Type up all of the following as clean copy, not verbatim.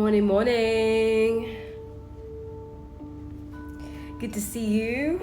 Morning, morning. Good to see you.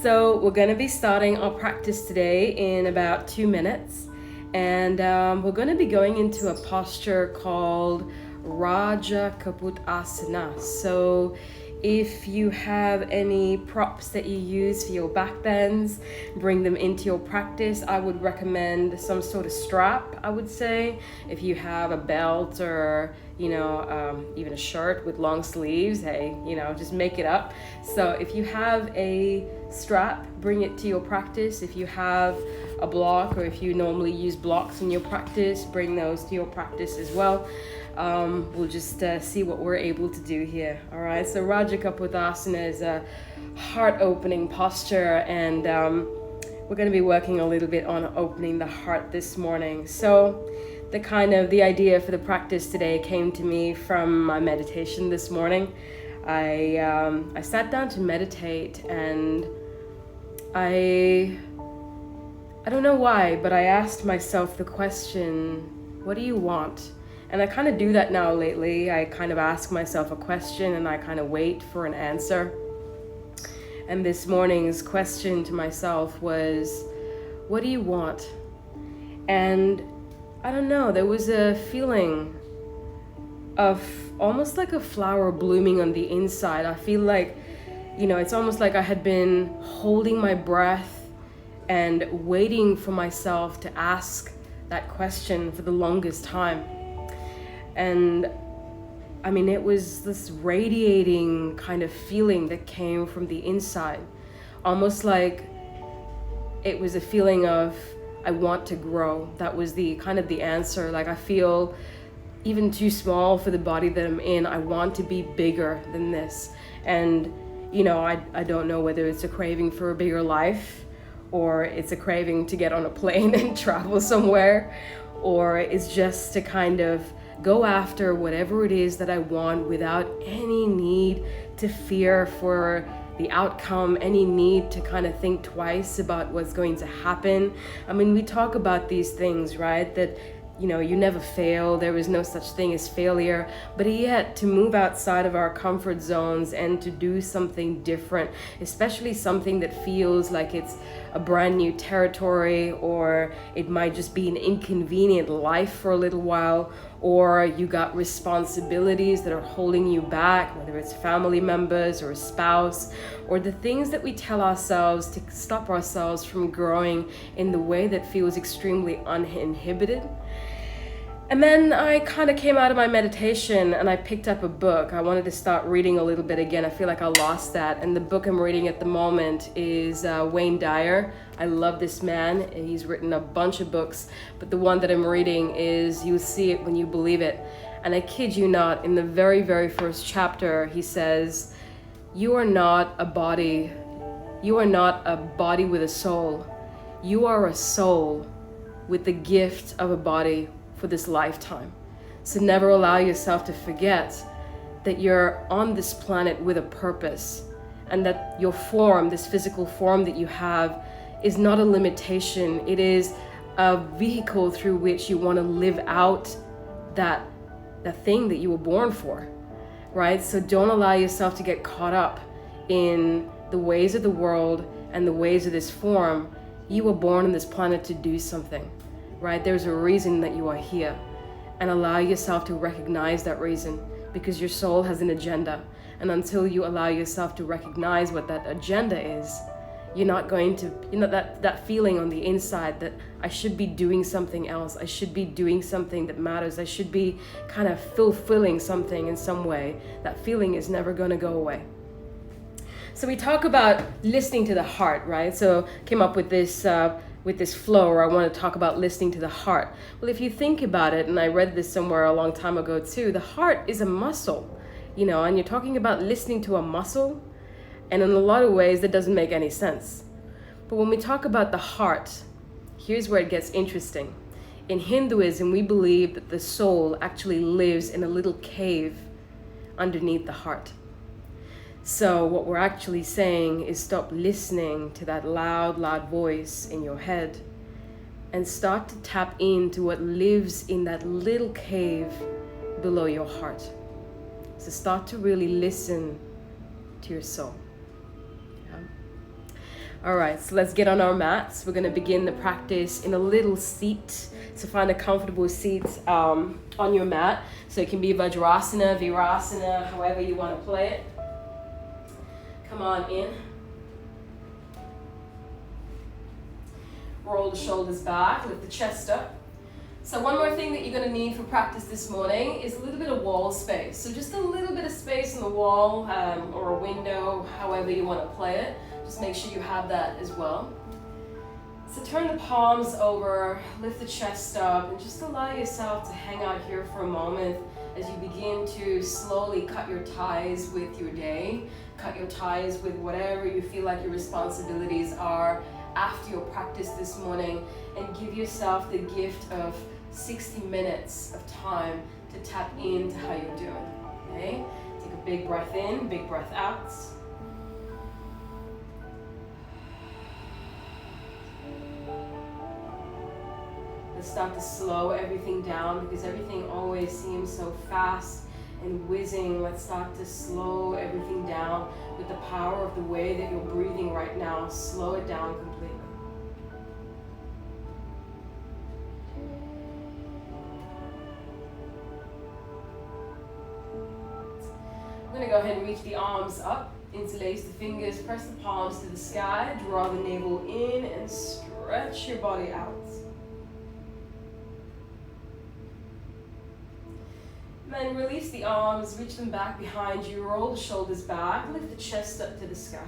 So we're going to be starting our practice today in about 2 minutes. And we're going to be going into a posture called Raja Kapotasana. So if you have any props that you use for your back bends, bring them into your practice. I would recommend some sort of strap, I would say. If you have a belt or, even a shirt with long sleeves, hey, just make it up. So if you have a strap, bring it to your practice. If you have a block, or if you normally use blocks in your practice, bring those to your practice as well. We'll just see what we're able to do here. All right, so Raja Kapotasana is a heart-opening posture, and we're going to be working a little bit on opening the heart this morning. So the idea for the practice today came to me from my meditation this morning. I sat down to meditate, and I don't know why, but I asked myself the question, what do you want? And I kind of do that now lately. I kind of ask myself a question and I kind of wait for an answer. And this morning's question to myself was, what do you want? And I don't know, there was a feeling of almost like a flower blooming on the inside. I feel like, it's almost like I had been holding my breath and waiting for myself to ask that question for the longest time. And it was this radiating kind of feeling that came from the inside, almost like it was a feeling of, I want to grow. That was the kind of the answer. Like, I feel even too small for the body that I'm in. I want to be bigger than this. And I don't know whether it's a craving for a bigger life, or it's a craving to get on a plane and travel somewhere, or it's just to kind of go after whatever it is that I want without any need to fear for the outcome, any need to kind of think twice about what's going to happen. We talk about these things, right? That, you never fail. There is no such thing as failure. But yet, to move outside of our comfort zones and to do something different, especially something that feels like it's a brand new territory, or it might just be an inconvenient life for a little while, or you got responsibilities that are holding you back, whether it's family members or a spouse, or the things that we tell ourselves to stop ourselves from growing in the way that feels extremely uninhibited. And then I kind of came out of my meditation and I picked up a book. I wanted to start reading a little bit again. I feel like I lost that. And the book I'm reading at the moment is Wayne Dyer. I love this man. He's written a bunch of books, but the one that I'm reading is You See It When You Believe It. And I kid you not, in the very, very first chapter, he says, you are not a body. You are not a body with a soul. You are a soul with the gift of a body for this lifetime. So never allow yourself to forget that you're on this planet with a purpose, and that your form, this physical form that you have, is not a limitation. It is a vehicle through which you want to live out that thing that you were born for, right? So don't allow yourself to get caught up in the ways of the world and the ways of this form. You were born on this planet to do something, right? There's a reason that you are here, and allow yourself to recognize that reason, because your soul has an agenda. And until you allow yourself to recognize what that agenda is, you're not going to, that feeling on the inside that I should be doing something else. I should be doing something that matters. I should be kind of fulfilling something in some way. That feeling is never going to go away. So we talk about listening to the heart, right? So came up with this flow, where I want to talk about listening to the heart. Well, if you think about it, and I read this somewhere a long time ago too, the heart is a muscle, and you're talking about listening to a muscle, and in a lot of ways that doesn't make any sense. But when we talk about the heart, here's where it gets interesting. In Hinduism, we believe that the soul actually lives in a little cave underneath the heart. So what we're actually saying is stop listening to that loud voice in your head and start to tap into what lives in that little cave below your heart. So start to really listen to your soul. Yeah. All right, so let's get on our mats. We're going to begin the practice in a little seat. So find a comfortable seat on your mat. So it can be Vajrasana, Virasana, however you want to play it. Come on in. Roll the shoulders back, lift the chest up. So one more thing that you're going to need for practice this morning is a little bit of wall space. So just a little bit of space on the wall or a window, however you want to play it. Just make sure you have that as well. So turn the palms over, lift the chest up, and just allow yourself to hang out here for a moment as you begin to slowly cut your ties with your day, cut your ties with whatever you feel like your responsibilities are after your practice this morning, and give yourself the gift of 60 minutes of time to tap into how you're doing, okay? Take a big breath in, big breath out. Let's start to slow everything down because everything always seems so fast and whizzing. Let's start to slow everything down with the power of the way that you're breathing right now. Slow it down completely. I'm going to go ahead and reach the arms up, interlace the fingers, press the palms to the sky, draw the navel in and stretch your body out. Then release the arms, reach them back behind you, roll the shoulders back, lift the chest up to the sky.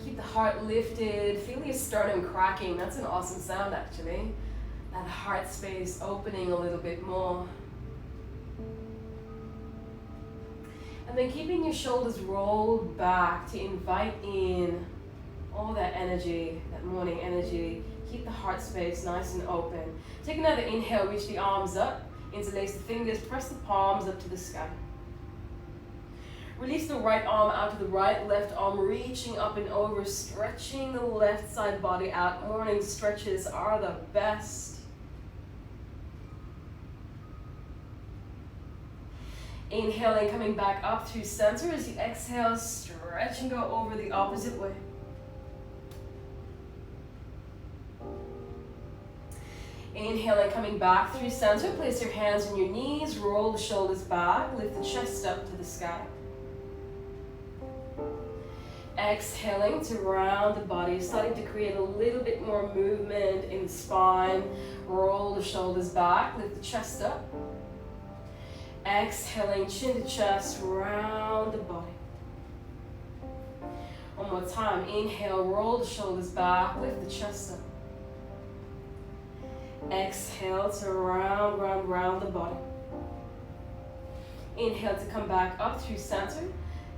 Keep the heart lifted, feel your sternum cracking. That's an awesome sound actually. That heart space opening a little bit more. And then keeping your shoulders rolled back to invite in all that energy, that morning energy. Keep the heart space nice and open. Take another inhale, reach the arms up, interlace the fingers, press the palms up to the sky. Release the right arm out to the right, left arm reaching up and over, stretching the left side body out. Morning stretches are the best. Inhaling, coming back up through center as you exhale, stretch and go over the opposite way. Inhaling, coming back through center, place your hands on your knees, roll the shoulders back, lift the chest up to the sky. Exhaling to round the body, starting to create a little bit more movement in the spine. Roll the shoulders back, lift the chest up. Exhaling, chin to chest, round the body. One more time, inhale, roll the shoulders back, lift the chest up. Exhale to round the body. Inhale to come back up through center.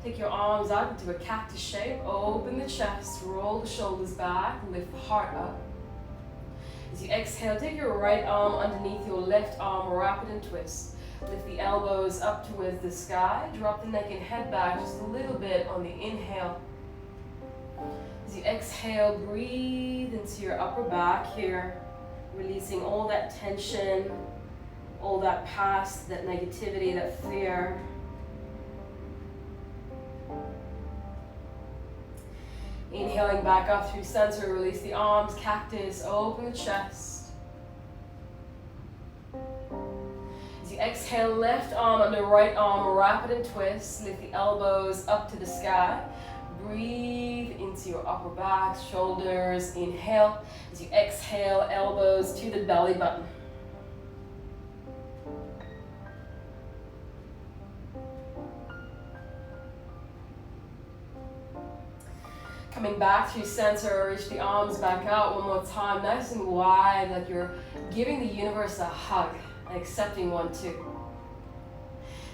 Take your arms out into a cactus shape. Open the chest, roll the shoulders back, lift the heart up. As you exhale, take your right arm underneath your left arm, wrap it and twist. Lift the elbows up towards the sky. Drop the neck and head back just a little bit on the inhale. As you exhale, breathe into your upper back here. Releasing all that tension, all that past, that negativity, that fear. Inhaling back up through center, release the arms, cactus, open the chest. As you exhale, left arm under right arm, wrap it and twist, lift the elbows up to the sky. Breathe into your upper back, shoulders, inhale. As you exhale, elbows to the belly button. Coming back through center, reach the arms back out one more time, nice and wide, like you're giving the universe a hug, and accepting one too.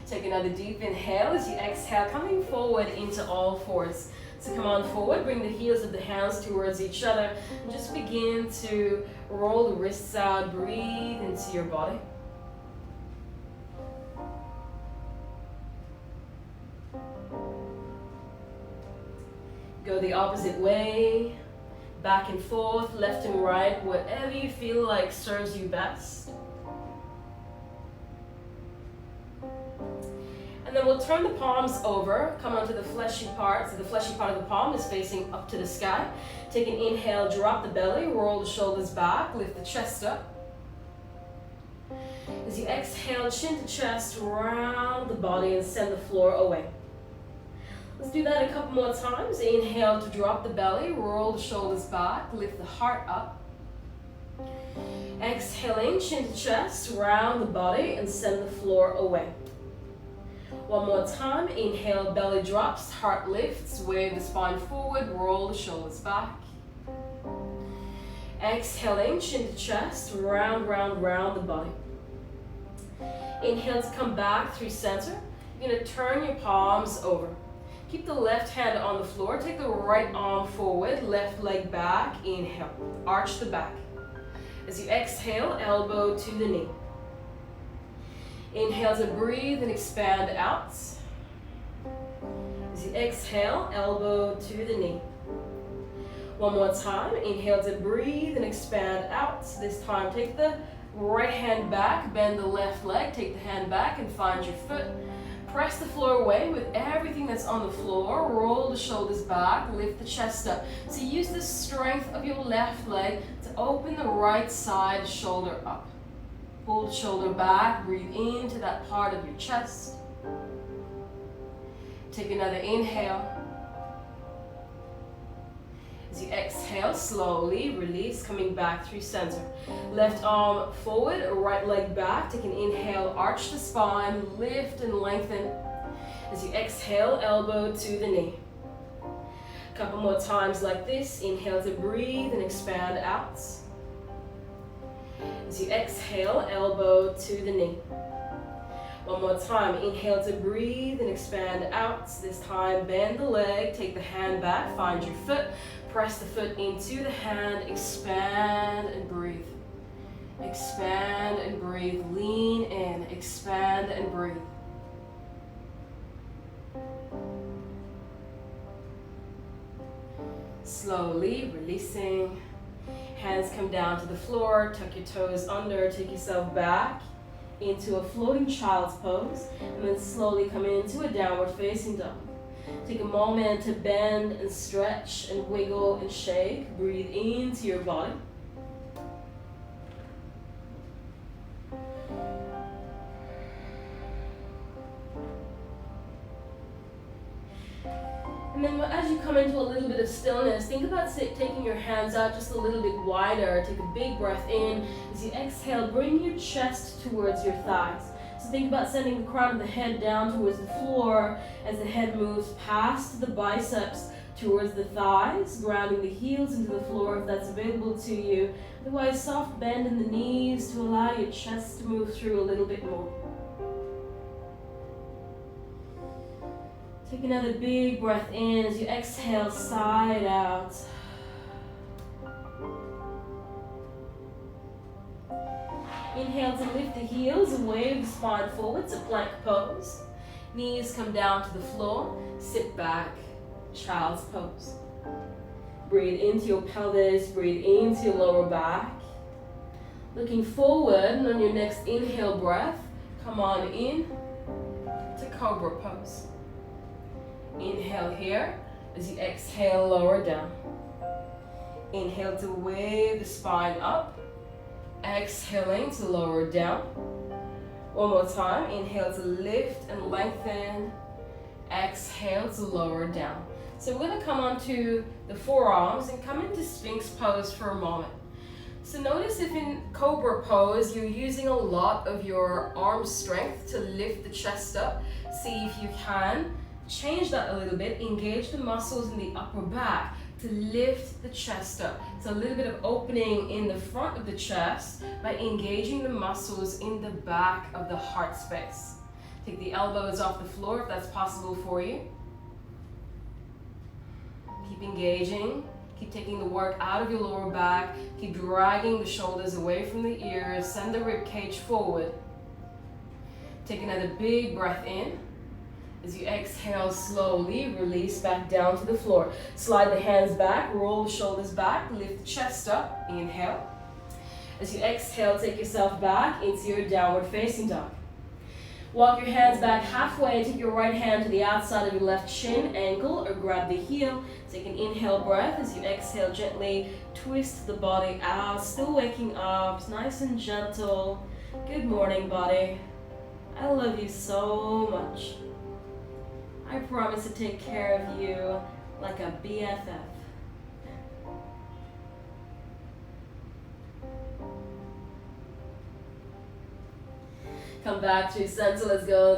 Take another deep inhale as you exhale, coming forward into all fours. So come on forward, bring the heels of the hands towards each other, and just begin to roll the wrists out, breathe into your body. Go the opposite way, back and forth, left and right, whatever you feel like serves you best. And then we'll turn the palms over, come onto the fleshy part. So the fleshy part of the palm is facing up to the sky. Take an inhale, drop the belly, roll the shoulders back, lift the chest up. As you exhale, chin to chest, round the body and send the floor away. Let's do that a couple more times. Inhale to drop the belly, roll the shoulders back, lift the heart up. Exhaling, chin to chest, round the body and send the floor away. One more time. Inhale, belly drops, heart lifts, wave the spine forward, roll the shoulders back. Exhaling, chin to chest, round, round, round the body. Inhale to come back through center. You're going to turn your palms over. Keep the left hand on the floor. Take the right arm forward, left leg back. Inhale, arch the back. As you exhale, elbow to the knee. Inhale to breathe and expand out. As you exhale, elbow to the knee. One more time. Inhale to breathe and expand out. This time, take the right hand back, bend the left leg, take the hand back and find your foot. Press the floor away with everything that's on the floor. Roll the shoulders back, lift the chest up. So use the strength of your left leg to open the right side shoulder up. Pull the shoulder back, breathe into that part of your chest. Take another inhale. As you exhale, slowly release, coming back through center. Left arm forward, right leg back. Take an inhale, arch the spine, lift and lengthen. As you exhale, elbow to the knee. A couple more times like this. Inhale to breathe and expand out. As you exhale, elbow to the knee. One more time. Inhale to breathe and expand out. This time, bend the leg, take the hand back, find your foot. Press the foot into the hand, expand and breathe. Expand and breathe. Lean in, expand and breathe. Slowly releasing. Hands come down to the floor, tuck your toes under, take yourself back into a floating child's pose, and then slowly come into a downward facing dog. Take a moment to bend and stretch and wiggle and shake. Breathe into your body. And then as you come into a little bit of stillness, think about taking your hands out just a little bit wider. Take a big breath in. As you exhale, bring your chest towards your thighs. So think about sending the crown of the head down towards the floor as the head moves past the biceps towards the thighs, grounding the heels into the floor if that's available to you. Otherwise, soft bend in the knees to allow your chest to move through a little bit more. Take another big breath in as you exhale, side out. Inhale to lift the heels and wave the spine forward to plank pose. Knees come down to the floor, sit back, child's pose. Breathe into your pelvis, breathe into your lower back. Looking forward, and on your next inhale breath, come on in to cobra pose. Inhale here, as you exhale, lower down. Inhale to wave the spine up. Exhaling to lower down. One more time. Inhale to lift and lengthen. Exhale to lower down. So we're going to come onto the forearms and come into Sphinx pose for a moment. So notice if in Cobra pose you're using a lot of your arm strength to lift the chest up. See if you can change that a little bit. Engage the muscles in the upper back to lift the chest up. So a little bit of opening in the front of the chest by engaging the muscles in the back of the heart space. Take the elbows off the floor if that's possible for you. Keep engaging. Keep taking the work out of your lower back. Keep dragging the shoulders away from the ears. Send the rib cage forward. Take another big breath in. As you exhale, slowly release back down to the floor. Slide the hands back, roll the shoulders back, lift the chest up. Inhale. As you exhale, take yourself back into your downward facing dog. Walk your hands back halfway. Take your right hand to the outside of your left shin, ankle, or grab the heel. Take an inhale breath. As you exhale, gently twist the body out. Still waking up. It's nice and gentle. Good morning, body. I love you so much. I promise to take care of you like a BFF. Come back to center. Let's go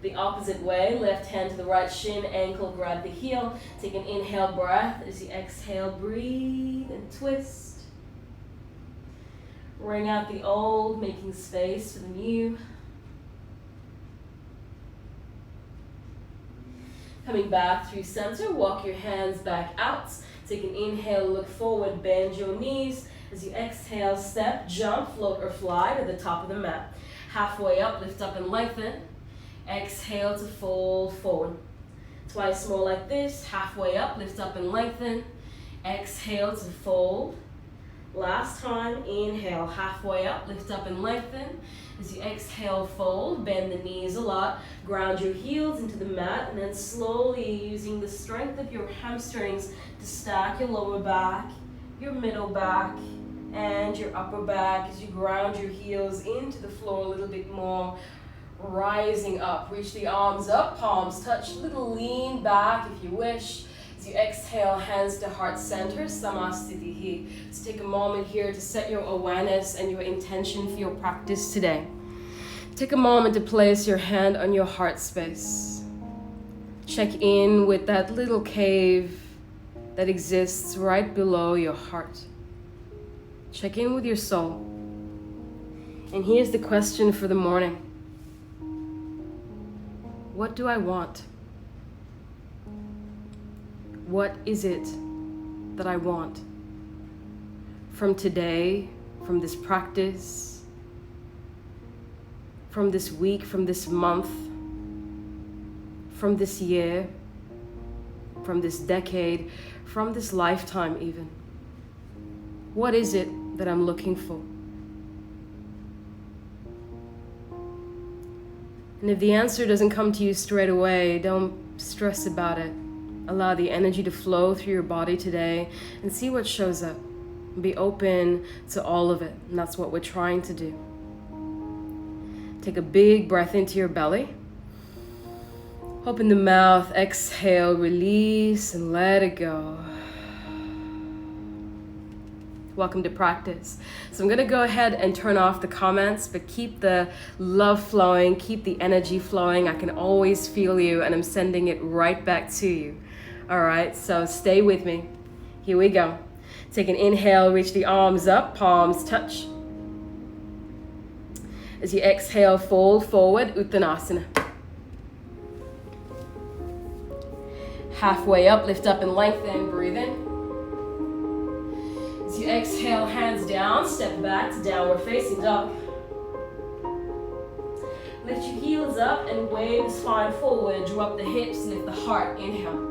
the opposite way. Left hand to the right shin, ankle, grab the heel. Take an inhale breath. As you exhale, breathe and twist. Ring out the old, making space for the new. Coming back through center, walk your hands back out. Take an inhale, look forward, bend your knees. As you exhale, step, jump, float, or fly to the top of the mat. Halfway up, lift up and lengthen. Exhale to fold forward. Twice more like this. Halfway up, lift up and lengthen. Exhale to fold. Last time, inhale, halfway up, lift up and lengthen. As you exhale, fold, bend the knees a lot. Ground your heels into the mat, and then slowly using the strength of your hamstrings to stack your lower back, your middle back, and your upper back as you ground your heels into the floor a little bit more. Rising up, reach the arms up, palms touch, a little lean back if you wish. As you exhale, hands to heart center, Samastitihi. Let's take a moment here to set your awareness and your intention for your practice today. Take a moment to place your hand on your heart space. Check in with that little cave that exists right below your heart. Check in with your soul. And here's the question for the morning. What do I want? What is it that I want from today, from this practice, from this week, from this month, from this year, from this decade, from this lifetime even? What is it that I'm looking for? And if the answer doesn't come to you straight away, don't stress about it. Allow the energy to flow through your body today and see what shows up. Be open to all of it, and that's what we're trying to do. Take a big breath into your belly. Open the mouth, exhale, release, and let it go. Welcome to practice. So I'm going to go ahead and turn off the comments, but keep the love flowing, keep the energy flowing. I can always feel you, and I'm sending it right back to you. All right, so stay with me. Here we go. Take an inhale, reach the arms up, palms touch. As you exhale, fold forward, Uttanasana. Halfway up, lift up and lengthen, breathe in. As you exhale, hands down, step back to downward facing dog. Lift your heels up and wave the spine forward, drop the hips, lift the heart, inhale.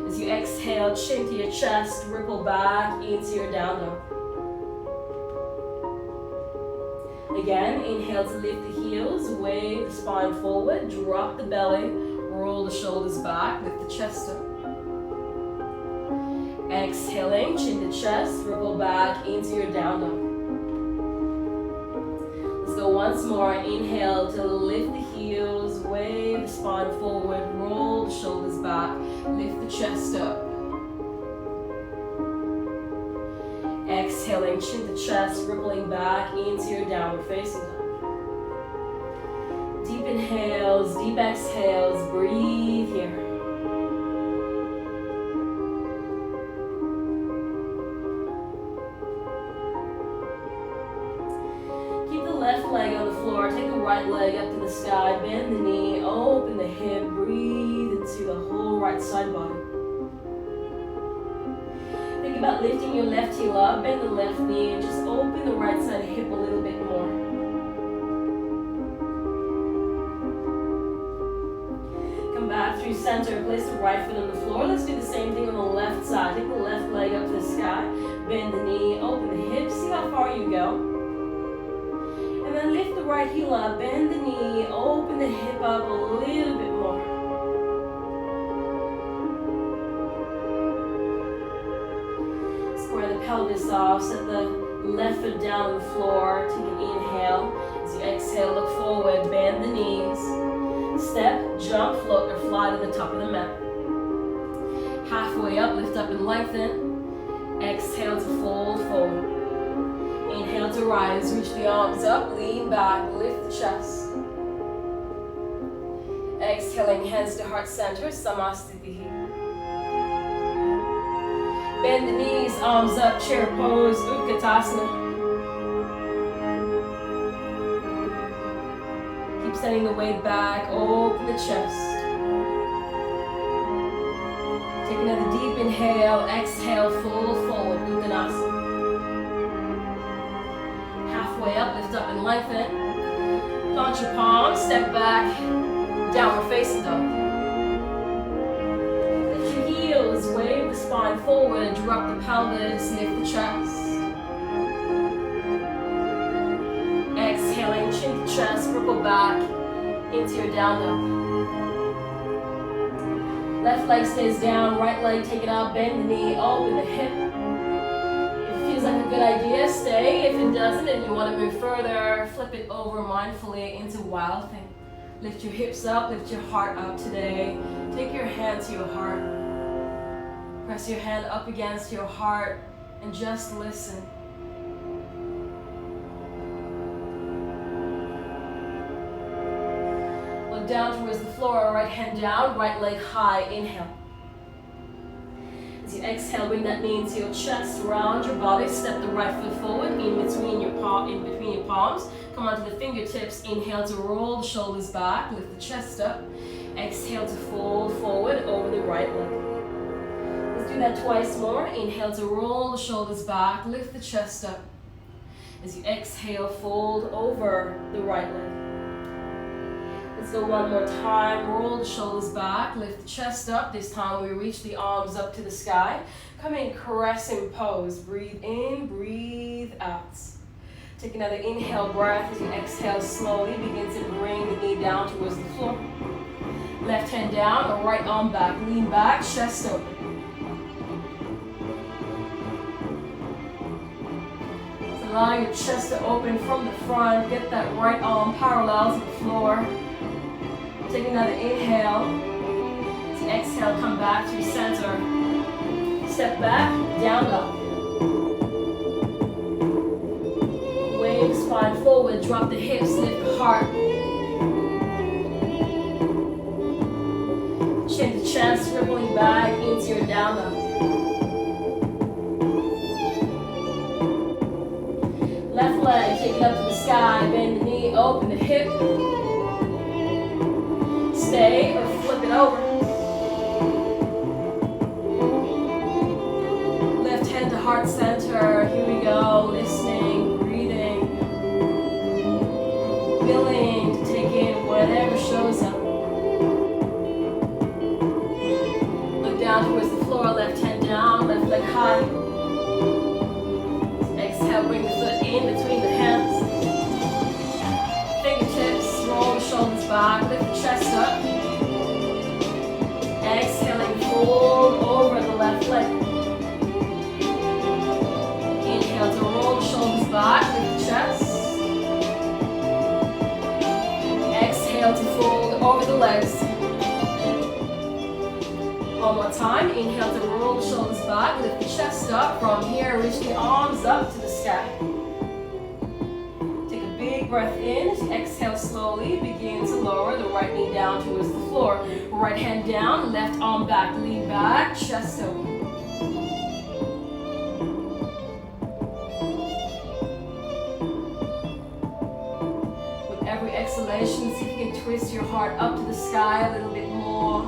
As you exhale, chin to your chest, ripple back into your down dog. Again, inhale to lift the heels, wave the spine forward, drop the belly, roll the shoulders back, lift the chest up. Exhaling, chin to chest, ripple back into your down dog. Let's go once more. Inhale to lift the heels, wave the spine forward, roll the shoulders back, lift the chest up. Exhaling, chin to chest, rippling back into your downward facing dog. Deep inhales, deep exhales, breathe here. Left leg on the floor, take the right leg up to the sky, bend the knee, open the hip, breathe into the whole right side body. Think about lifting your left heel up, bend the left knee, and just open the right side hip a little bit more. back through center. Place the right foot on the floor. Let's do the same thing on the left side. Take the left leg up to the sky. Bend the knee, open the hips. See how far you go. And then lift the right heel up. Bend the knee, open the hip up a little bit more. Square the pelvis off. Set the left foot down on the floor. Take an inhale. As you exhale, look forward. Bend the knees. Step, jump, float, or fly to the top of the mat. Halfway up, lift up and lengthen. Exhale to fold forward. Inhale to rise, reach the arms up, lean back, lift the chest. Exhaling, hands to heart center, Samasthiti. Bend the knees, arms up, chair pose, Utkatasana. Keep sending the weight back, open the chest. Take another deep inhale, exhale, fold forward, Uttanasana. Halfway up, lift up and lengthen. Plant your palms, step back, downward facing dog. Lift your heels, wave the spine forward, drop the pelvis, lift the chest. Exhaling, chin to chest, ripple back into your down dog. Left leg stays down, right leg take it out, bend the knee, open the hip. If it feels like a good idea, stay. If it doesn't and you want to move further, flip it over mindfully into wild thing. Lift your hips up, lift your heart up today. Take your hand to your heart. Press your hand up against your heart and just listen. Look down towards the floor, right hand down, right leg high, inhale. As you exhale, bring that knee into your chest, round your body, step the right foot forward, in between your palms. Come onto the fingertips, inhale to roll the shoulders back, lift the chest up. Exhale to fold forward over the right leg. Let's do that twice more. Inhale to roll the shoulders back, lift the chest up. As you exhale, fold over the right leg. Let's go one more time. Roll the shoulders back, lift the chest up. This time we reach the arms up to the sky. Come in crescent pose. Breathe in, breathe out. Take another inhale breath as you exhale slowly. Begin to bring the knee down towards the floor. Left hand down, or right arm back. Lean back, chest open. So allow your chest to open from the front. Get that right arm parallel to the floor. Take another inhale. As you exhale, come back to center. Step back, down dog. Wave the spine forward, drop the hips, lift the heart. Chin to chest, rippling back into your down dog. Left leg, take it up to the sky, bend the knee, open the hip. Stay or flip it over. Left hand to heart center. Here we go. Listening, breathing, willing to take in whatever shows up. Look down towards the floor. Left hand down, left leg high. Exhale, bring the foot in between the hands. Fingertips, roll the shoulders back, lift the chest up. Exhaling, fold over the left leg. Inhale to roll the shoulders back, lift the chest. Exhale to fold over the legs. One more time. Inhale to roll the shoulders back, lift the chest up. From here, reach the arms up to the sky. Big breath in. As you exhale slowly, begin to lower the right knee down towards the floor. Right hand down, left arm back, lean back, chest open. With every exhalation, see if you can twist your heart up to the sky a little bit more.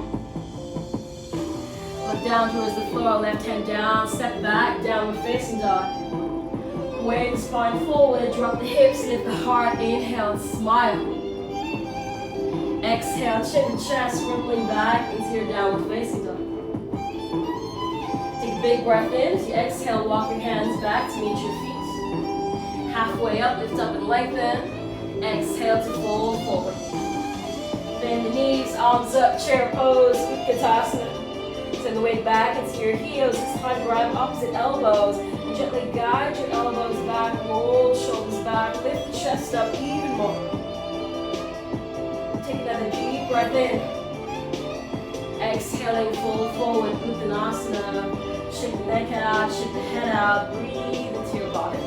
Look down towards the floor, left hand down, step back, downward facing dog. Wave the spine forward, drop the hips, lift the heart, inhale, smile. Exhale, chin to chest, rippling back into your downward facing dog. Take a big breath in. As you exhale, walk your hands back to meet your feet. Halfway up, lift up and lengthen. Exhale to fold forward. Bend the knees, arms up, chair pose, Utkatasana. Send the weight back into your heels. This time grab opposite elbows. And gently guide your elbows back, roll shoulders back, lift the chest up even more. Take another deep breath in. Exhaling, fold forward, Uttanasana. Shake the neck out, shake the head out, breathe into your body.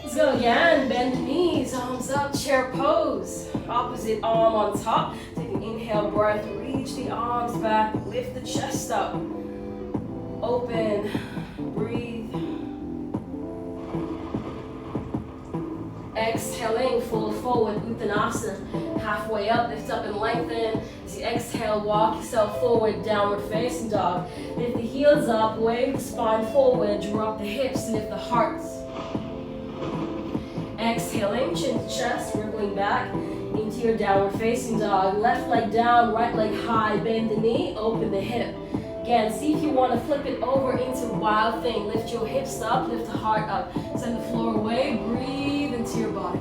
Let's go again, bend the knees, arms up, chair pose. Opposite arm on top. Take an inhale breath, reach the arms back, lift the chest up. Open, breathe. Exhaling, fold forward, Uttanasana. Halfway up, lift up and lengthen. As you exhale, walk yourself forward, downward facing dog. Lift the heels up, wave the spine forward, drop the hips, lift the heart. Exhaling, chin to chest, rippling back into your downward facing dog. Left leg down, right leg high, bend the knee, open the hip. Again, see if you want to flip it over into wild thing. Lift your hips up, lift the heart up. Send the floor away, breathe into your body.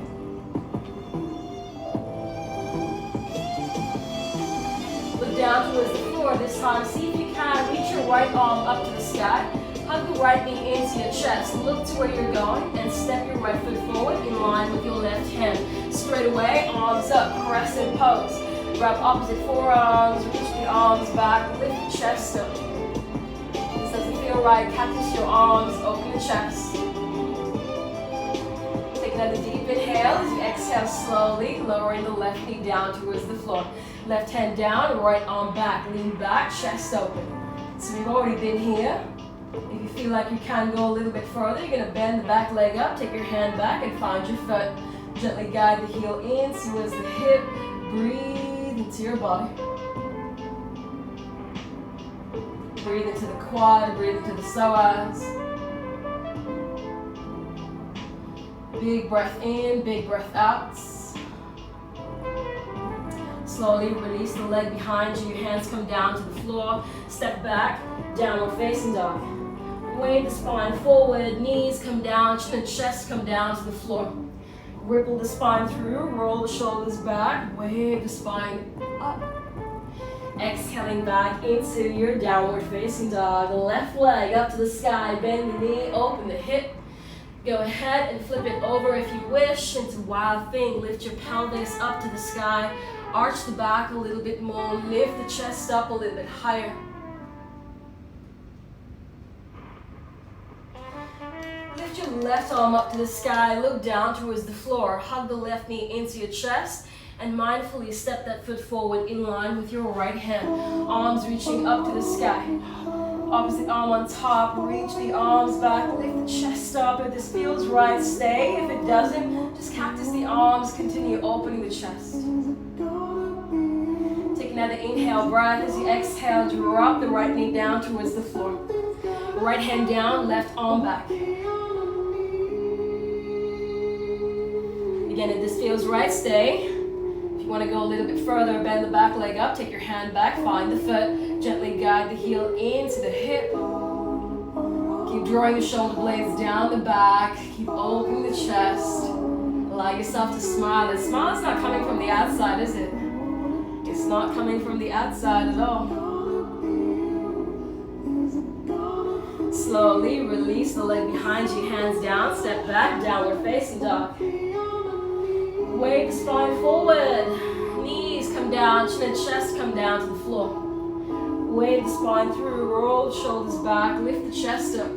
Look down towards the floor this time. See if you can reach your right arm up to the sky. Hug the right knee into your chest. Look to where you're going and step your right foot forward in line with your left hand. Straight away, arms up, crescent pose. Grab opposite forearms, reach the arms back, lift the chest up. This doesn't feel right, cactus your arms, open the chest. Take another deep inhale as you exhale slowly, lowering the left knee down towards the floor. Left hand down, right arm back, lean back, chest open. So we've already been here. If you feel like you can go a little bit further, you're going to bend the back leg up, take your hand back and find your foot. Gently guide the heel in towards the hip, breathe into your body. Breathe into the quad, breathe into the psoas. Big breath in, big breath out. Slowly release the leg behind you, your hands come down to the floor. Step back, downward facing dog. Wave the spine forward, knees come down, chin and chest come down to the floor. Ripple the spine through, roll the shoulders back, wave the spine up. Exhaling back into your downward facing dog. Left leg up to the sky, bend the knee, open the hip. Go ahead and flip it over if you wish into wild thing. Lift your pelvis up to the sky, arch the back a little bit more, lift the chest up a little bit higher. Lift your left arm up to the sky, look down towards the floor, hug the left knee into your chest, and mindfully step that foot forward in line with your right hand. Arms reaching up to the sky. Opposite arm on top, reach the arms back, lift the chest up. If this feels right, stay. If it doesn't, just cactus the arms, continue opening the chest. Take another inhale breath. As you exhale, drop the right knee down towards the floor. Right hand down, left arm back. Again, if this feels right, stay. If you want to go a little bit further, bend the back leg up, take your hand back, find the foot, gently guide the heel into the hip. Keep drawing the shoulder blades down the back, keep opening the chest. Allow yourself to smile. The smile is not coming from the outside, is it? It's not coming from the outside at all. Slowly release the leg behind you, hands down, step back, downward facing dog. Wave the spine forward, knees come down, chin and chest come down to the floor. Wave the spine through, roll the shoulders back, lift the chest up.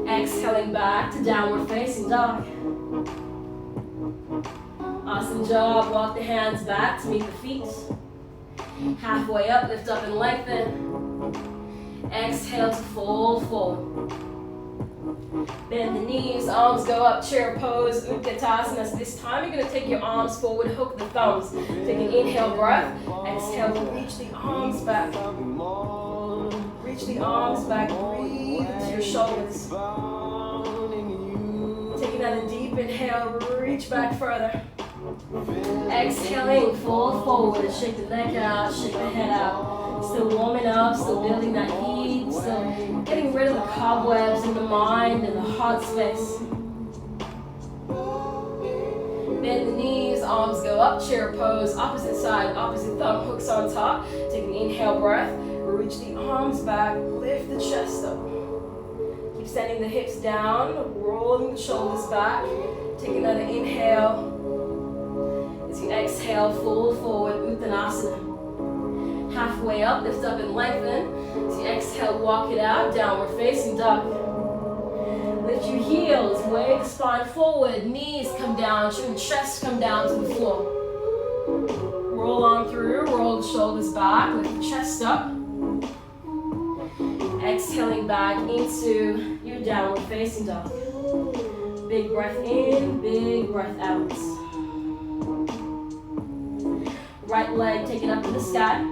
Exhaling back to downward facing dog. Awesome job, walk the hands back to meet the feet. Halfway up, lift up and lengthen. Exhale to fold forward. Bend the knees, arms go up, chair pose, Utkatasana. So this time you're going to take your arms forward, hook the thumbs. Take an inhale breath, exhale to reach the arms back. Reach the arms back, breathe into your shoulders. Take another deep inhale, reach back further. Exhaling, fold forward, shake the neck out, shake the head out. Still warming up, still building that heat, still getting rid of the cobwebs in the mind and the heart space. Bend the knees, arms go up, chair pose, opposite side, opposite thumb hooks on top. Take an inhale breath, reach the arms back, lift the chest up. Keep sending the hips down, rolling the shoulders back. Take another inhale. As you exhale, fold forward, Uttanasana. Halfway up, lift up and lengthen. As you exhale, walk it out, downward facing dog. Lift your heels, wave the spine forward, knees come down, chest come down to the floor. Roll on through, roll the shoulders back, lift the chest up. Exhaling back into your downward facing dog. Big breath in, big breath out. Right leg taken up to the sky.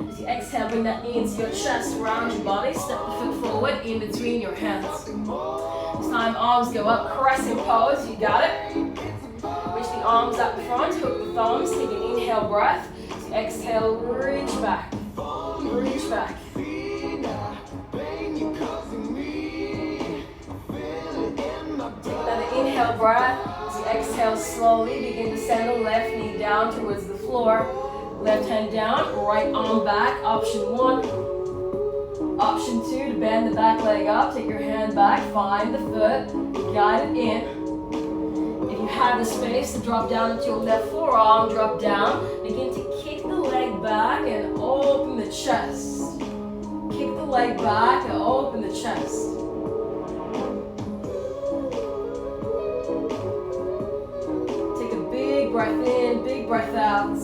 As you exhale, bring that knee into your chest, round your body, step the foot forward in between your hands. This time, arms go up, crescent pose, you got it. Reach the arms up front, hook the thumbs, take an inhale breath. As you exhale, reach back, reach back. Take another inhale breath. As you exhale, slowly begin to send the left knee down towards the floor. Left hand down, right arm back. Option 1. Option 2, to bend the back leg up. Take your hand back, find the foot, guide it in. If you have the space to drop down into your left forearm, drop down. Begin to kick the leg back and open the chest. Kick the leg back and open the chest. Breath in, big breath out.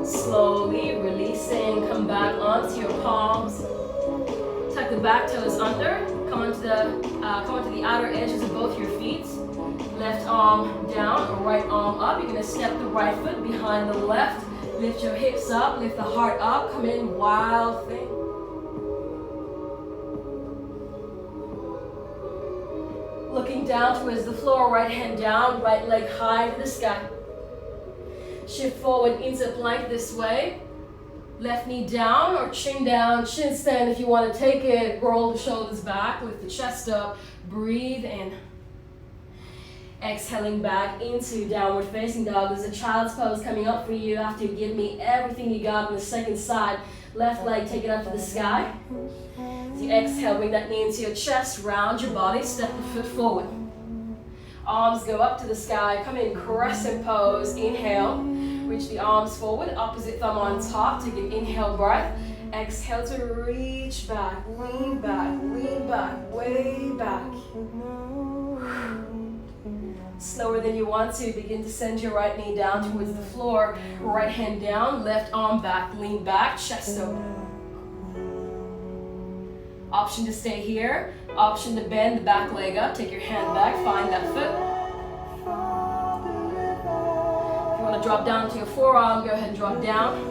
Slowly releasing, come back onto your palms. Tuck the back toes under. Come onto the outer edges of both your feet. Left arm down, right arm up. You're gonna step the right foot behind the left. Lift your hips up, lift the heart up. Come in, wild thing. Looking down towards the floor, right hand down, right leg high to the sky. Shift forward into plank this way. Left knee down or chin down, chin stand if you want to take it. Roll the shoulders back, lift the chest up, breathe in. Exhaling back into downward facing dog. There's a child's pose coming up for you after you give me everything you got on the second side. Left leg take it up to the sky. As you exhale, bring that knee into your chest, round your body, step the foot forward. Arms go up to the sky, come in crescent pose, inhale. Reach the arms forward, opposite thumb on top, take an inhale breath. Exhale to reach back, lean back, way back. Slower than you want to, begin to send your right knee down towards the floor. Right hand down, left arm back, lean back, chest open. Option to stay here, option to bend the back leg up, take your hand back, find that foot. If you want to drop down to your forearm, go ahead and drop down.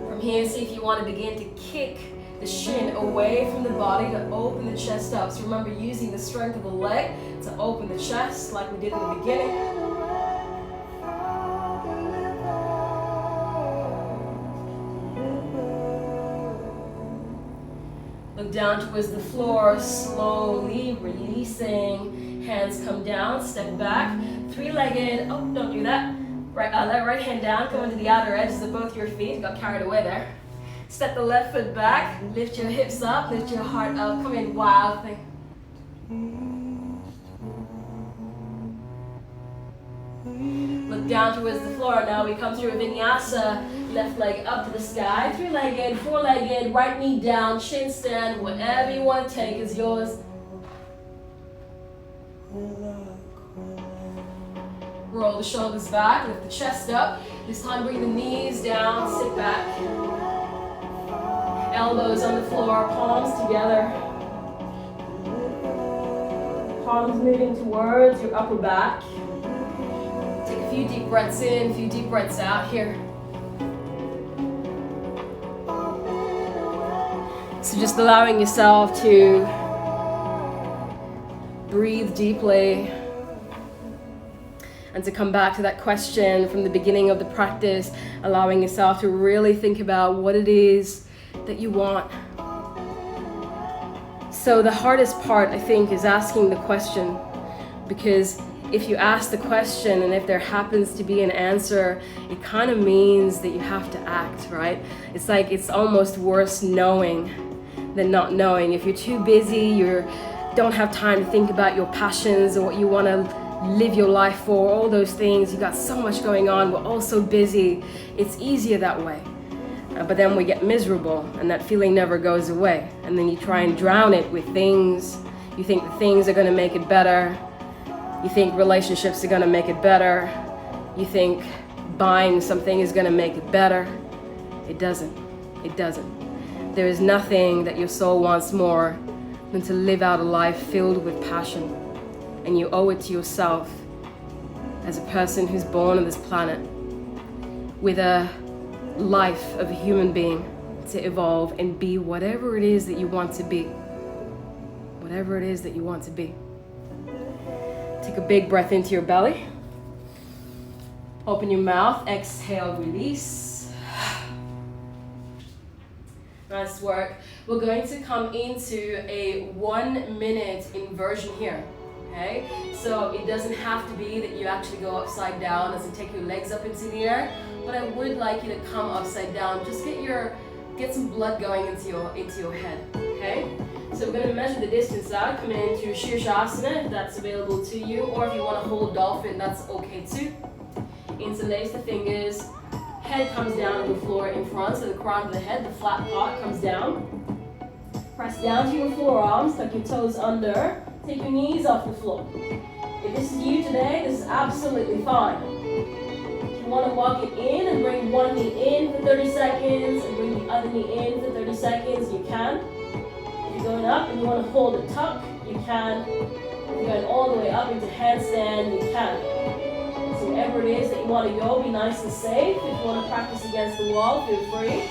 From here, see if you want to begin to kick the shin away from the body to open the chest up. So remember, using the strength of the leg to open the chest like we did in the beginning. Look down towards the floor, slowly releasing. Hands come down, step back. Three-legged, oh, don't do that. Let right hand down, come into the outer edges of both your feet. Got carried away there. Step the left foot back, lift your hips up, lift your heart up. Come in, wild thing. Look down towards the floor. Now we come through a vinyasa. Left leg up to the sky. Three-legged, four-legged, right knee down, chin stand. Whatever you want to take is yours. Roll the shoulders back, lift the chest up. This time bring the knees down, sit back. Elbows on the floor, palms together. Palms moving towards your upper back. Take a few deep breaths in, a few deep breaths out here. So just allowing yourself to breathe deeply. and to come back to that question from the beginning of the practice, allowing yourself to really think about what it is that you want. So the hardest part, I think, is asking the question, because if you ask the question and if there happens to be an answer, it kind of means that you have to act, right? It's like it's almost worse knowing than not knowing. If you're too busy, you don't have time to think about your passions or what you want to live your life for, all those things. You got so much going on, we're all so busy. It's easier that way. But then we get miserable and that feeling never goes away. And then you try and drown it with things. You think the things are going to make it better. You think relationships are going to make it better. You think buying something is going to make it better. It doesn't. It doesn't. There is nothing that your soul wants more than to live out a life filled with passion. And you owe it to yourself as a person who's born on this planet with a life of a human being to evolve and be whatever it is that you want to be. Whatever it is that you want to be. Take a big breath into your belly. Open your mouth. Exhale, release. Nice work. We're going to come into a 1 minute inversion here. Okay? So it doesn't have to be that you actually go upside down, doesn't take your legs up into the air, but I would like you to come upside down. Just get some blood going into your head. Okay? So we're going to measure the distance out, come into Shirshasana if that's available to you, or if you want to hold dolphin, that's okay too. Interlace the fingers, head comes down to the floor in front, so the crown of the head, the flat part comes down. Press down to your forearms, tuck your toes under, take your knees off the floor. If this is you today, this is absolutely fine. If you want to walk it in and bring one knee in for 30 seconds and bring the other knee in for 30 seconds, you can. Going up and you want to hold a tuck, you can. If you're going all the way up into handstand, you can. So wherever it is that you want to go, be nice and safe. If you want to practice against the wall, feel free.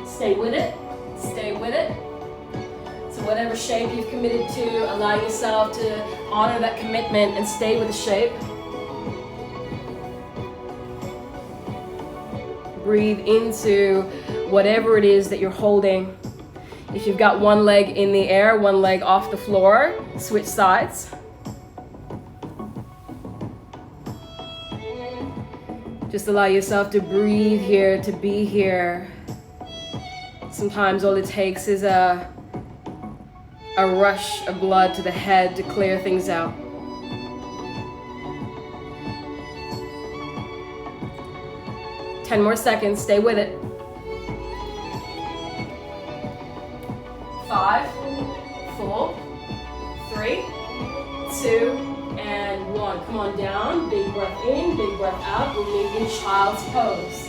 Stay with it. Stay with it. So whatever shape you've committed to, allow yourself to honor that commitment and stay with the shape. Breathe into whatever it is that you're holding. If you've got one leg in the air, one leg off the floor, switch sides. Just allow yourself to breathe here, to be here. Sometimes all it takes is a rush of blood to the head to clear things out. 10 more seconds, stay with it. 5, 4, 3, 2, and 1. Come on down, big breath in, big breath out. We'll move in child's pose.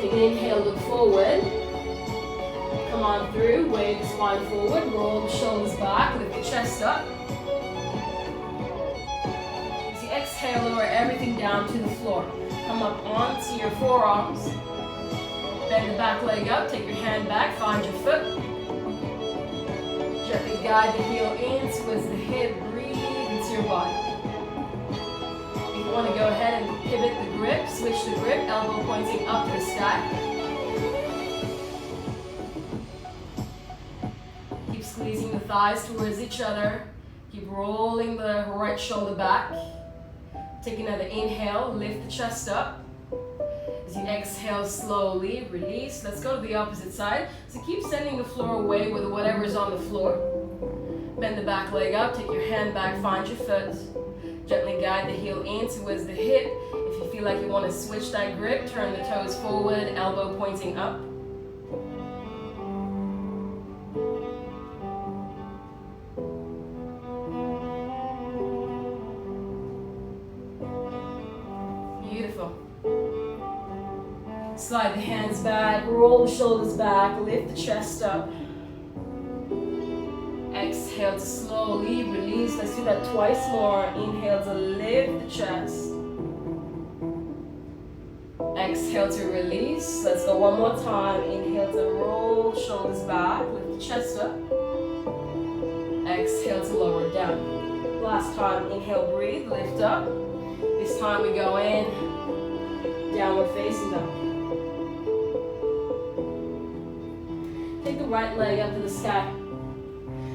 Take an inhale, look forward. Come on through, wave the spine forward, roll the shoulders back, lift the chest up. As you exhale, lower everything down to the floor. Come up onto your forearms. Bend the back leg up, take your hand back, find your foot. Gently guide the heel in towards the hip, breathe into your body. If you want to go ahead and pivot the grip, switch the grip, elbow pointing up to the sky. Squeezing the thighs towards each other. Keep rolling the right shoulder back. Take another inhale, lift the chest up. As you exhale slowly, release. Let's go to the opposite side. So keep sending the floor away with whatever's on the floor. Bend the back leg up, take your hand back, find your foot. Gently guide the heel in towards the hip. If you feel like you want to switch that grip, turn the toes forward, elbow pointing up. Beautiful. Slide the hands back, roll the shoulders back, lift the chest up. Exhale to slowly release. Let's do that twice more. Inhale to lift the chest. Exhale to release. Let's go one more time. Inhale to roll, shoulders back, lift the chest up. Exhale to lower down. Last time, inhale, breathe, lift up. This time we go in, downward facing dog. Take the right leg up to the sky.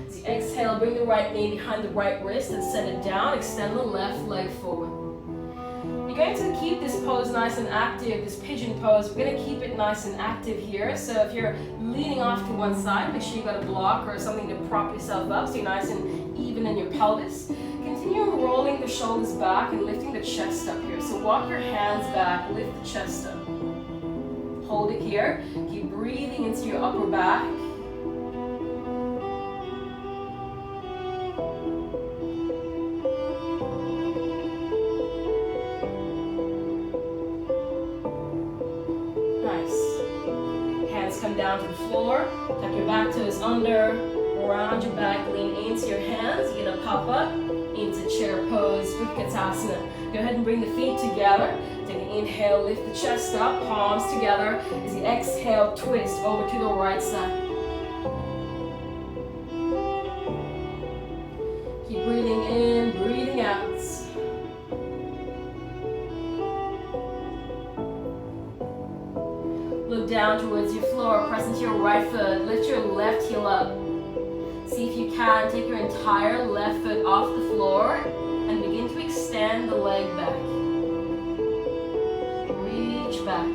As you exhale, bring the right knee behind the right wrist and set it down. Extend the left leg forward. You're going to keep this pose nice and active, this pigeon pose. We're going to keep it nice and active here. So if you're leaning off to one side, make sure you've got a block or something to prop yourself up so you're nice and even in your pelvis. Continue rolling the shoulders back and lifting the chest up here. So walk your hands back, lift the chest up. Hold it here. Keep breathing into your upper back. Down to the floor, tuck your back toes under, round your back, lean into your hands. You're gonna pop up into chair pose, Utkatasana. Go ahead and bring the feet together. Take an inhale, lift the chest up, palms together. As you exhale, twist over to the right side. Keep breathing in, breathing out. Look down towards your floor, press into your right foot, lift your left heel up. See if you can take your entire left foot off the floor and begin to extend the leg back. Reach back,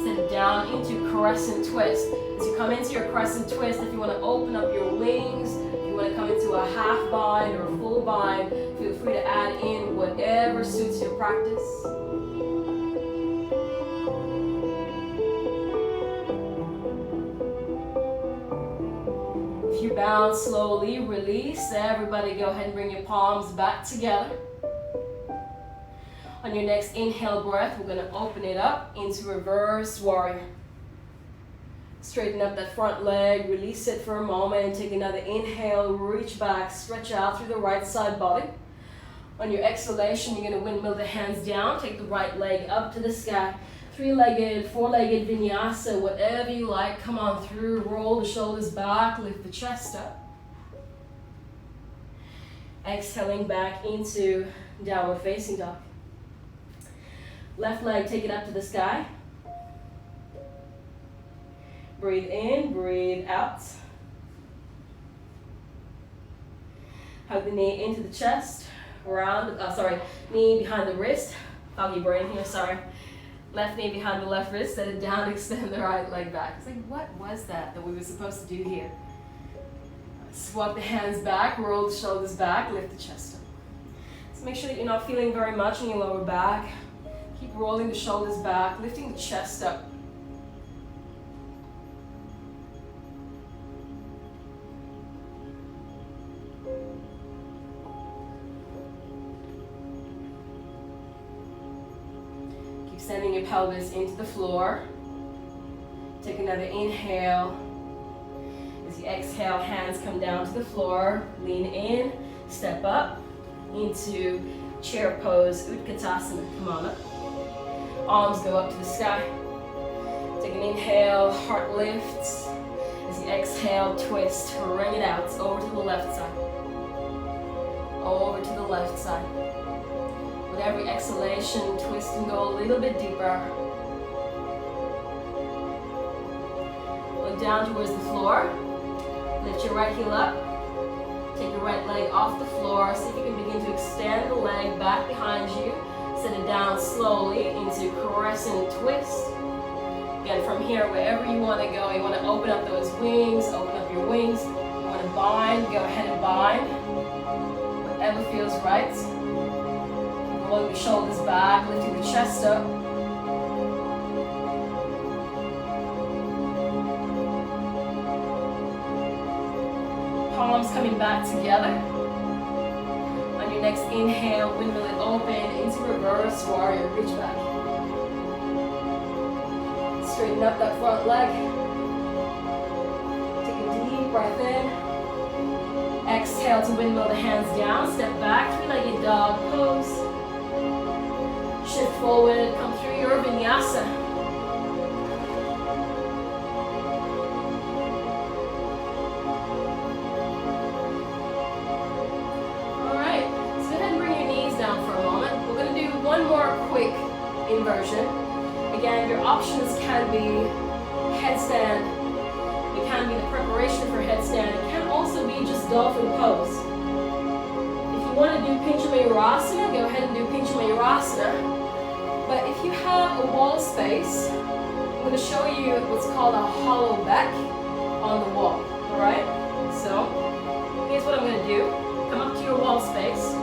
set it down into crescent twist. As you come into your crescent twist, if you want to open up your wings, if you want to come into a half bind or a full bind, feel free to add in whatever suits your practice. Bound slowly, release. Everybody go ahead and bring your palms back together. On your next inhale breath, we're going to open it up into reverse warrior. Straighten up that front leg, release it for a moment. Take another inhale, reach back, stretch out through the right side body. On your exhalation, you're going to windmill the hands down. Take the right leg up to the sky. Three-legged, four-legged vinyasa, whatever you like. Come on through, roll the shoulders back, lift the chest up. Exhaling back into downward facing dog. Left leg, take it up to the sky. Breathe in, breathe out. Hug the knee into the chest, knee behind the wrist. Foggy brain here, sorry. Left knee behind the left wrist, set it down, extend the right leg back. It's like, what was that we were supposed to do here? Swap the hands back, roll the shoulders back, lift the chest up. So make sure that you're not feeling very much in your lower back. Keep rolling the shoulders back, lifting the chest up. Sending your pelvis into the floor. Take another inhale. As you exhale, hands come down to the floor. Lean in, step up into chair pose, Utkatasana. Come on up. Arms go up to the sky. Take an inhale, heart lifts. As you exhale, twist, wring it out. Over to the left side. Over to the left side. With every exhalation, twist and go a little bit deeper. Look down towards the floor. Lift your right heel up. Take your right leg off the floor. See if you can begin to extend the leg back behind you. Set it down slowly into crescent twist. Again, from here, wherever you want to go, you want to open up those wings, open up your wings. You want to bind, go ahead and bind. Whatever feels right. Rolling the shoulders back, lifting the chest up. Palms coming back together. On your next inhale, windmill it open into reverse warrior. Reach back. Straighten up that front leg. Take a deep breath in. Exhale to windmill the hands down. Step back, three-legged dog pose. Shift forward, come through your vinyasa. quick inversion. Again, your options can be headstand. It can be the preparation for headstand. It can also be just dolphin pose. If you want to do Pincha Mayurasana, go ahead and do Pincha Mayurasana. But if you have a wall space, I'm going to show you what's called a hollow back on the wall. Alright? So, here's what I'm going to do. Come up to your wall space.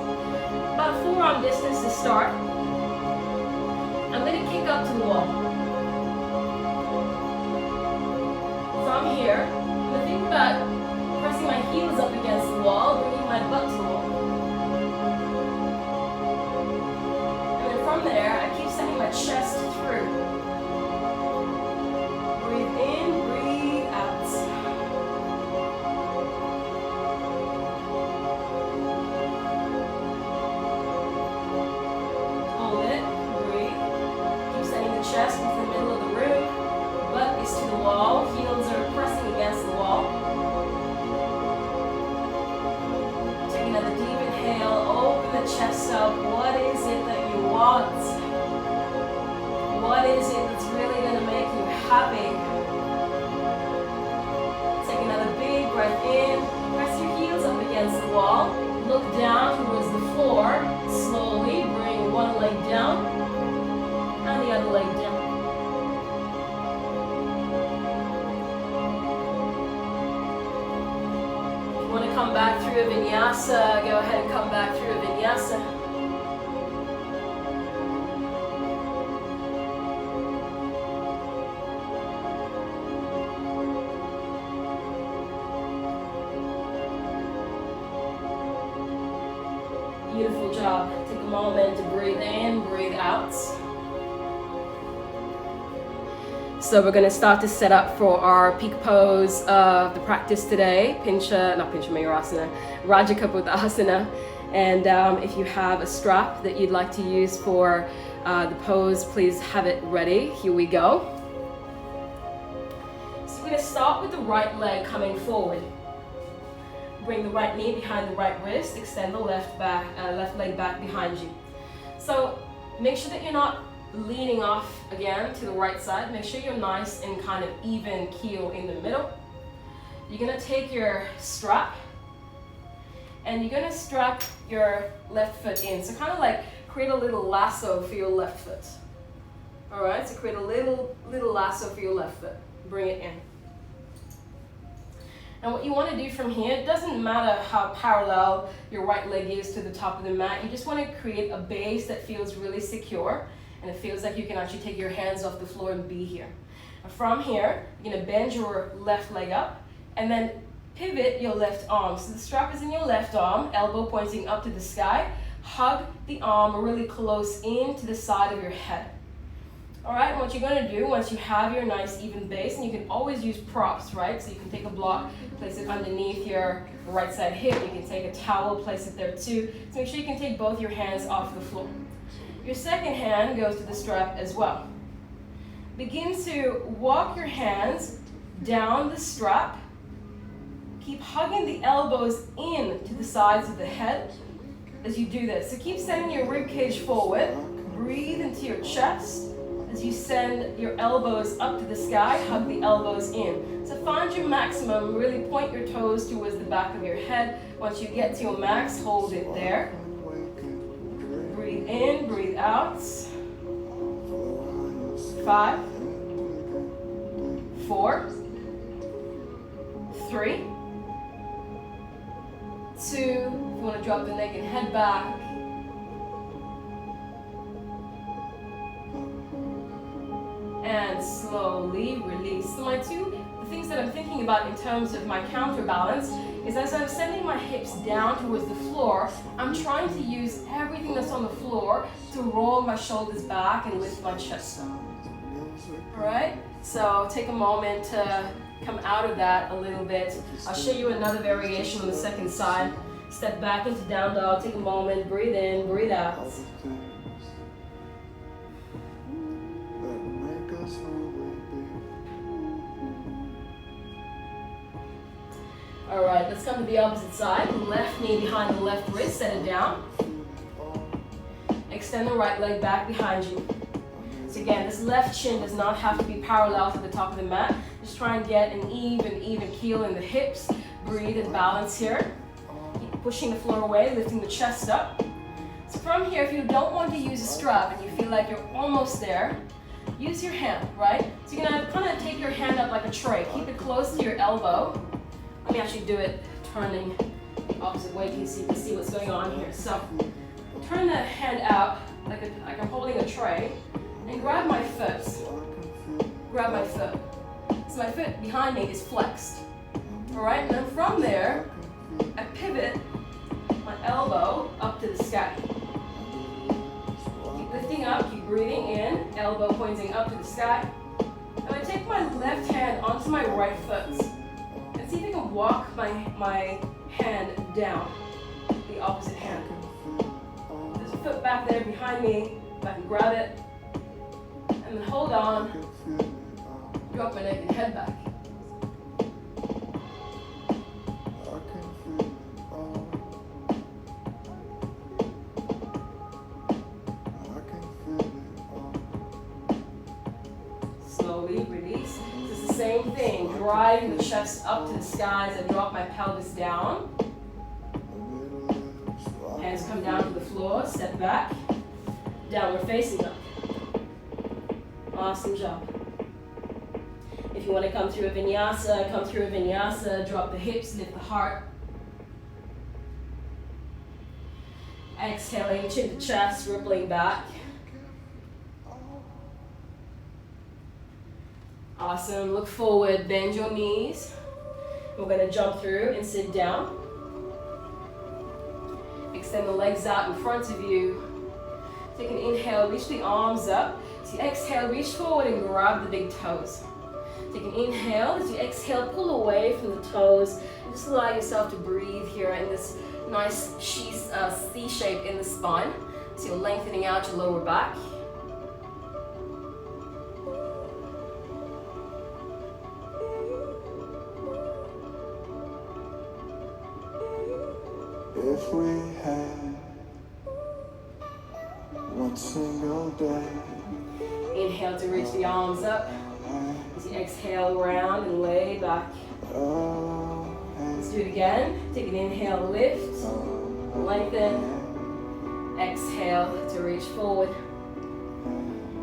About a forearm distance to start. I'm going to kick up to the wall. From here, I'm going to think about pressing my heels up against the wall, bringing my butt to the wall. And then from there, I keep sending my chest through. Breathe in, breathe out. Hold it, breathe. Keep sending the chest into the middle of the room. Butt is to the wall, heels are pressing against the wall. Take another deep inhale, open the chest up. What is it that you want? What is it that's really going to make you happy? Take another big breath in, press your heels up against the wall. Look down towards the floor. Slowly bring one leg down and the other leg down. Come back through a vinyasa, go ahead and come back through a vinyasa. Beautiful job. Take a moment to breathe in, breathe out. So we're going to start to set up for our peak pose of the practice today, not Pincha Mayurasana, Rajakaputasana. And if you have a strap that you'd like to use for the pose, please have it ready. Here we go. So we're going to start with the right leg coming forward. Bring the right knee behind the right wrist, extend the left leg back behind you. So make sure that you're not leaning off again to the right side. Make sure you're nice and kind of even keel in the middle. You're going to take your strap and you're going to strap your left foot in. So kind of like create a little lasso for your left foot. All right, so create a little lasso for your left foot. Bring it in. And what you want to do from here, it doesn't matter how parallel your right leg is to the top of the mat. You just want to create a base that feels really secure. And it feels like you can actually take your hands off the floor and be here. And from here, you're going to bend your left leg up and then pivot your left arm. So the strap is in your left arm, elbow pointing up to the sky. Hug the arm really close in to the side of your head. All right, what you're going to do once you have your nice even base, and you can always use props, right? So you can take a block, place it underneath your right side hip. You can take a towel, place it there too. So make sure you can take both your hands off the floor. Your second hand goes to the strap as well. Begin to walk your hands down the strap. Keep hugging the elbows in to the sides of the head as you do this. So keep sending your rib cage forward. Breathe into your chest as you send your elbows up to the sky. Hug the elbows in. So find your maximum. Really point your toes towards the back of your head. Once you get to your max, hold it there. Breathe in, breathe out. 5, 4, 3, 2. If you want to drop the neck and head back. And slowly release. So the things that I'm thinking about in terms of my counterbalance is as I'm sending my hips down towards the floor, I'm trying to use everything that's on the floor to roll my shoulders back and lift my chest up. All right? So take a moment to come out of that a little bit. I'll show you another variation on the second side. Step back into down dog, take a moment, breathe in, breathe out. All right, let's come to the opposite side. Left knee behind the left wrist, set it down. Extend extend the right leg back behind you. So again, this left shin does not have to be parallel to the top of the mat. Just try and get an even keel in the hips. Breathe and balance here. Keep pushing the floor away, lifting the chest up. So from here, if you don't want to use a strap and you feel like you're almost there, use your hand, right? So you're gonna kind of take your hand up like a tray. Keep it close to your elbow. Let me actually do it turning the opposite way so you can see what's going on here. So turn the hand out like I'm holding a tray and grab my foot. Grab my foot. So my foot behind me is flexed. All right, and then from there, I pivot my elbow up to the sky. Keep lifting up, keep breathing in, elbow pointing up to the sky. And I take my left hand onto my right foot. And see if I can walk my hand down, the opposite hand. There's a foot back there behind me, if I can grab it. And then hold on, drop my neck and head back. Slowly release. This is the same thing, driving the chest up to the sky as I drop my pelvis down. Hands come down to the floor, step back, downward facing dog. Awesome job. If you want to come through a vinyasa, drop the hips, lift the heart. Exhaling, chin to chest, rippling back. Awesome, look forward, bend your knees. We're going to jump through and sit down. Extend the legs out in front of you. Take an inhale, reach the arms up. As you exhale, reach forward and grab the big toes. Take an inhale. As you exhale, pull away from the toes. And just allow yourself to breathe here in this nice C shape in the spine. So you're lengthening out your lower back. If we had one single day. Inhale to reach the arms up. As you exhale, round and lay back. Let's do it again. Take an inhale, lift, lengthen. Exhale to reach forward.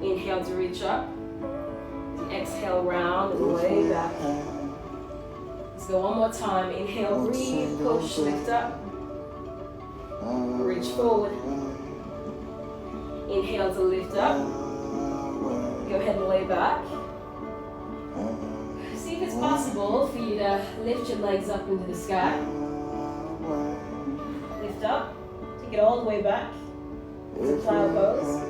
Inhale to reach up. As you exhale, round and lay back. Let's go one more time. Inhale, breathe, push, lift up. Reach forward. Inhale to lift up. Go ahead and lay back. See if it's possible for you to lift your legs up into the sky. Lift up. Take it all the way back. Into cloud pose.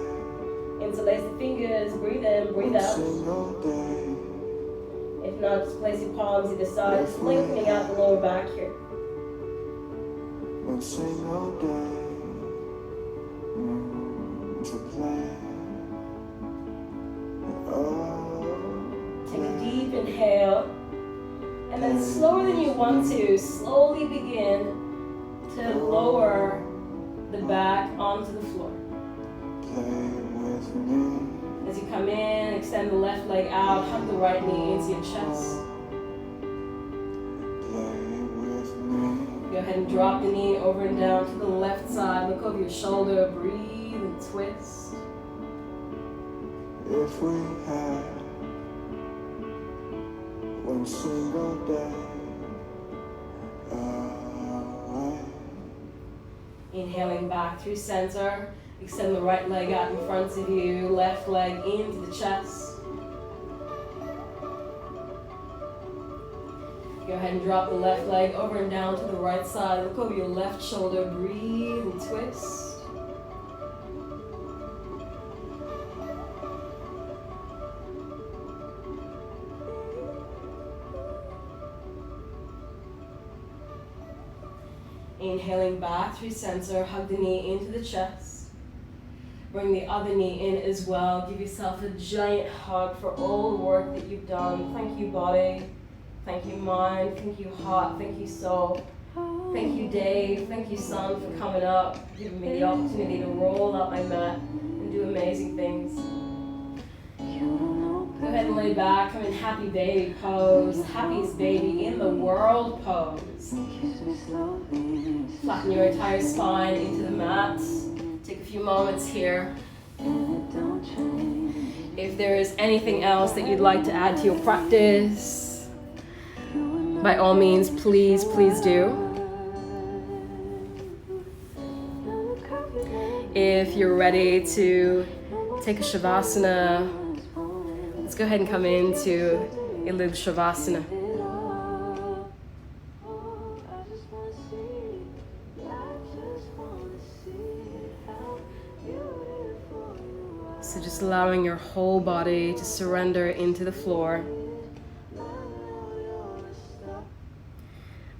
Interlace the fingers. Breathe in, breathe out. If not, just place your palms either side. Just lengthening out the lower back here. One single day to plan. Take a deep inhale, and then slower than you want to, slowly begin to lower the back onto the floor. As you come in, extend the left leg out, hug the right knee into your chest. Go ahead and drop the knee over and down to the left side. Look over your shoulder, breathe and twist. If we had one single day away. Inhaling back through center. Extend the right leg out in front of you, left leg into the chest. Go ahead and drop the left leg over and down to the right side. Look over your left shoulder, breathe and twist. Inhaling back through center, hug the knee into the chest. Bring the other knee in as well. Give yourself a giant hug for all the work that you've done. Thank you, body. Thank you, mind. Thank you, heart. Thank you, soul. Thank you, Dave. Thank you, Son, for coming up, giving me the opportunity to roll up my mat and do amazing things. Go ahead and lay back. I'm in happy baby pose, happiest baby in the world pose. Flatten your entire spine into the mat. Take a few moments here. If there is anything else that you'd like to add to your practice, by all means, please do. If you're ready to take a Shavasana, let's go ahead and come into a little Shavasana. So just allowing your whole body to surrender into the floor.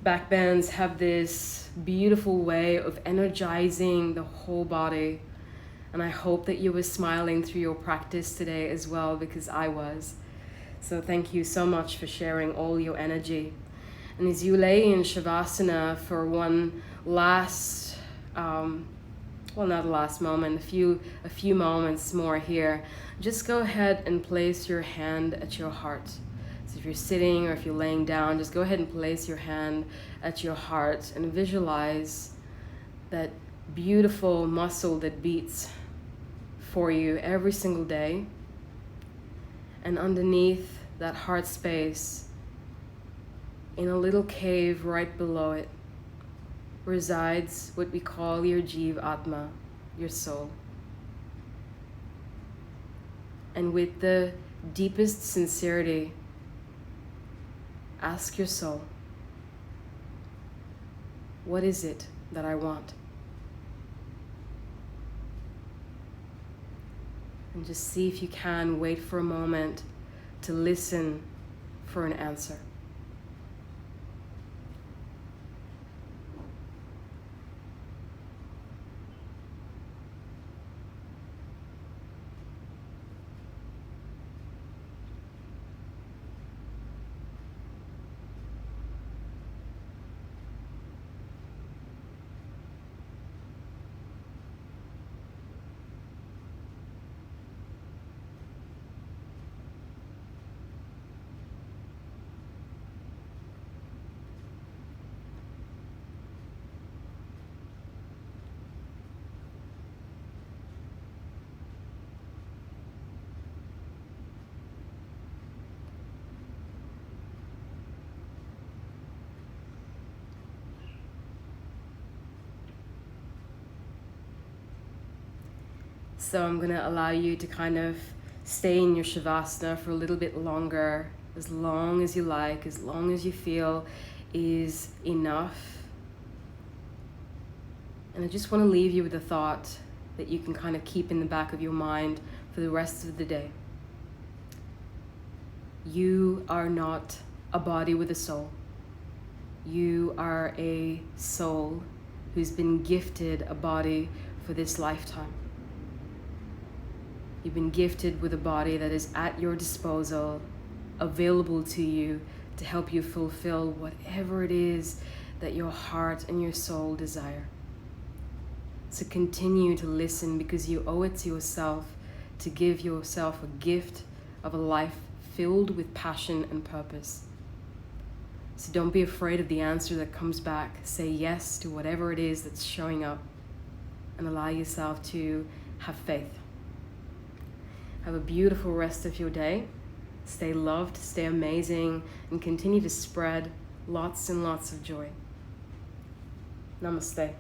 Back bends have this beautiful way of energizing the whole body. And I hope that you were smiling through your practice today as well, because I was. So thank you so much for sharing all your energy. And as you lay in Shavasana for one last, well, not a last moment, a few moments more here, just go ahead and place your hand at your heart. So if you're sitting or if you're laying down, just go ahead and place your hand at your heart and visualize that beautiful muscle that beats for you every single day. And underneath that heart space, in a little cave right below it, resides what we call your Jiv Atma, your soul. And with the deepest sincerity, ask your soul, what is it that I want? And just see if you can wait for a moment to listen for an answer. So I'm going to allow you to kind of stay in your Shavasana for a little bit longer, as long as you like, as long as you feel is enough. And I just want to leave you with a thought that you can kind of keep in the back of your mind for the rest of the day. You are not a body with a soul. You are a soul who's been gifted a body for this lifetime. You've been gifted with a body that is at your disposal, available to you to help you fulfill whatever it is that your heart and your soul desire. So continue to listen, because you owe it to yourself to give yourself a gift of a life filled with passion and purpose. So don't be afraid of the answer that comes back. Say yes to whatever it is that's showing up and allow yourself to have faith. Have a beautiful rest of your day. Stay loved, stay amazing, and continue to spread lots and lots of joy. Namaste.